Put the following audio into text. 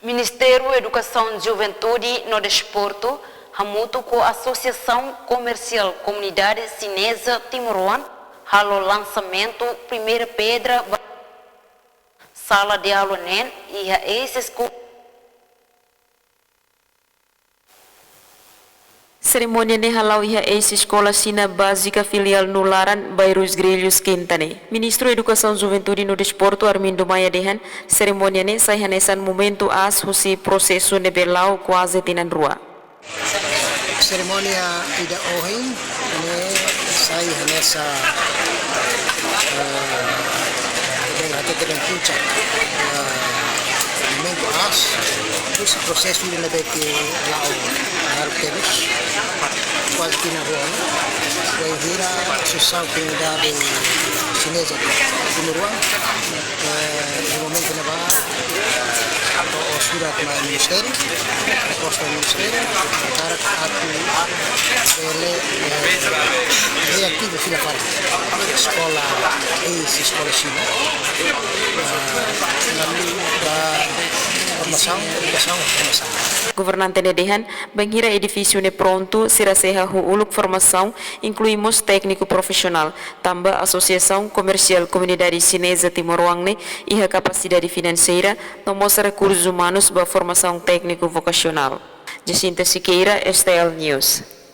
Ministério da Educação, Juventude e Desporto, junto com a Associação Comercial Comunidade Chinesa Timoruan, halo lançamento primeira pedra sala de aula nen e a esses Cerimônia ne halau iha ex Escola China Básica Filial Nularan, Bairros Grelhos, Quintane. Ministro Educação, Juventude e Desporto, Armindo Maia Dehan, cerimônia ne sai hanesan momento as husi processo ne belau quase tinan rua. Cerimônia ida ohin ne sai hanesa berhati dengan puncak momento as husi processo ne beki lau harus terus quase tinan rua vai hira susah comunidade chinesa Timoruan no momento ne ba surat na ministério, proposta do ministério, para que ele reative finalmente a escola escola China, da formação. Governante Nedehan, banhira edifício ne pronto, siraseha uluk formação, incluímos técnico profissional, também Associação Comercial Comunidade Chinesa Timoruan ne, e a capacidade financeira, nomos recursos humanos ba formação técnico vocacional. Jacinta Siqueira, STL News.